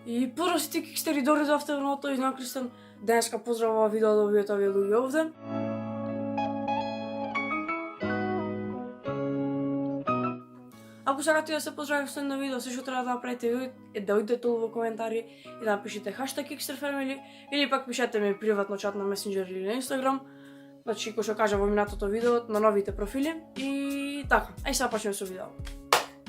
И поздрав сите кикстери, дојдовте на тој знак Кристен. Денеска поздрав ова видео да видите овие луѓе овде. Ако сакате да се поздравите со едно видео, се што треба да направите е да одите долу во коментари и да напишете хаштаг #KicksterFamily или пак пишете ми приватно чат на Messenger или на Instagram. Значи, кој што кажа во минатото видео на новите профили и така. Ај сега почнеме со видео.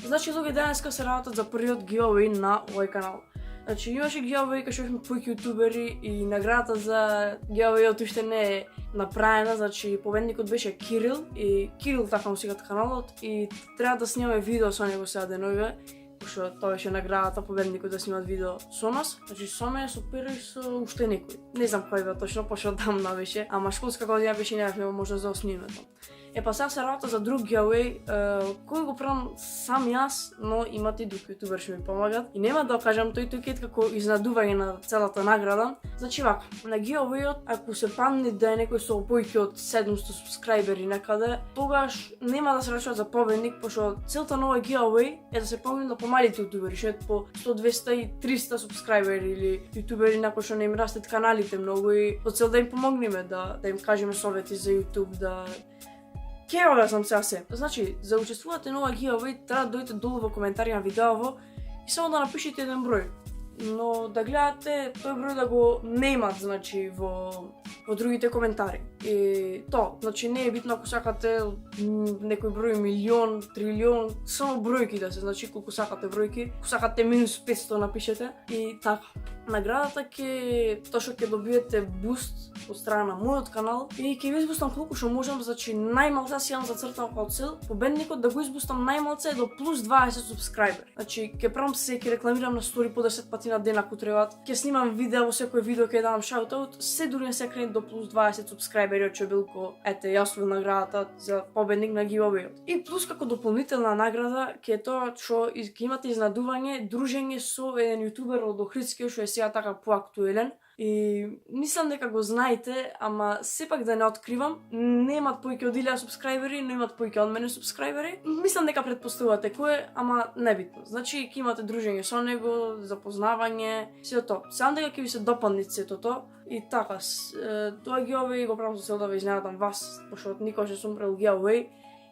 Значи, луѓе, денеска се работат за првиот giveaway на овој канал. Значи, имаше giveaway кај што имаме повеќе јутубери и наградата за giveaway-от уште не е направена, значи победникот беше Кирил и Кирил така му сигат каналот и треба да снимаме видео со него сега деновиве, пошто тоа беше наградата победникот да снимат видео со нас, значи со мене, со Пера и со уште некој. Не знам кој бе точно, пошто тамна беше, ама школска година беше и немавме можност да снимаме тоа. Па сега се работа за друг giveaway, кој го правам сам јас, но имате и друг јутубер што ми помагат. И нема да кажам тој е како изнадување на целата награда. Значи вака, на giveaway-от, ако се падне да е некој со поиќе од 700 субскрајбери некаде, тогаш нема да се рачува за победник, пошто целта на овој giveaway е да се помогне на помалите јутубери, што е по 100, 200 и 300 субскрајбери или јутубери на кои што не им растат каналите многу и со цел да им помогнеме да им кажеме совети за YouTube, да Кева сам сега се. Значи, за учествувате на овој giveaway, треба да дојдете долу во коментари на видеово и само да напишете еден број. Но да гледате тој број да го немат, значи, во другите коментари. И тоа, значи не е битно ако сакате некој број милион, трилион, само бројки да се, значи колку сакате бројки. Ако сакате минус 500 напишете и така. Наградата тоа што ќе добиете буст од страна на мојот канал и ќе ви избустам колку што можам, значи најмалце си имам зацртано како цел, победникот да го избустам најмалце до плюс 20 субскрајбери. Значи ќе правам се, ќе рекламирам на стори по 10 пати на ден ако требаат. Ќе снимам видео во секој видео ќе давам шаут-аут, се дури не се крени до плюс 20 субскрајбери од Чебилко. Ете, јас сум наградата за победник на giveaway-от. И плюс како дополнителна награда ќе е тоа што ќе имате изнадување, дружење со еден јутубер од Охридски што е сега така поактуелен. И мислам дека го знаете, ама сепак да не откривам, немат поиќе од 1000 субскрајбери, но имат поиќе од мене субскрајбери. Мислам дека претпоставувате кој е, ама небитно. Значи ќе имате дружење со него, запознавање, сето тоа. Сам дека ќе ви се допадне сето тоа. И така, тоа giveaway го правам со цел да ве изненадам вас, пошто никогаш не сум правил giveaway.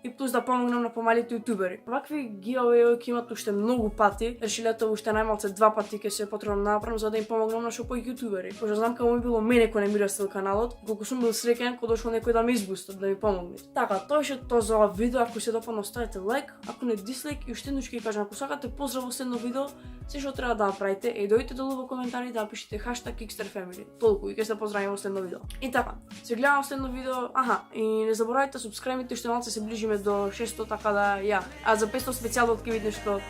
И плюс да помогнам на помалите јутубери. Вакви giveaway ќе имат уште многу пати. Решилето уште најмалце 2 пати ќе се потребно да направам за да им помогнам на што поиќе јутубери. Пошто знам како ми било мене кој не ми растел каналот, колку сум бил среќен кога дошол некој да ме избуста, да ми помогне. Така, тоа беше тоа за ова видео. Ако се допадна, оставете лайк, ако не дислайк и уште еднаш ќе кажам, ако сакате поздрав во следно видео, се што треба да направите е дојдете долу во коментари да напишете #KicksterFamily. Толку и ќе се поздравиме во следно видео. И така, се гледаме во следно видео. И не заборавајте субскрајбите, што малце се ближиме до 600, така да ја. А за 500 специјалот ќе видите што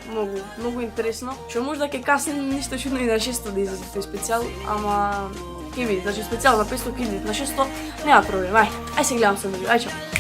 многу интересно. Што може да ќе касне ништо чудно и на 600 да излезе тој специјал, ама ќе видите, значи специјал за 500 ќе видите на 600, нема проблем. Ај се гледам следно видео. Ај чао.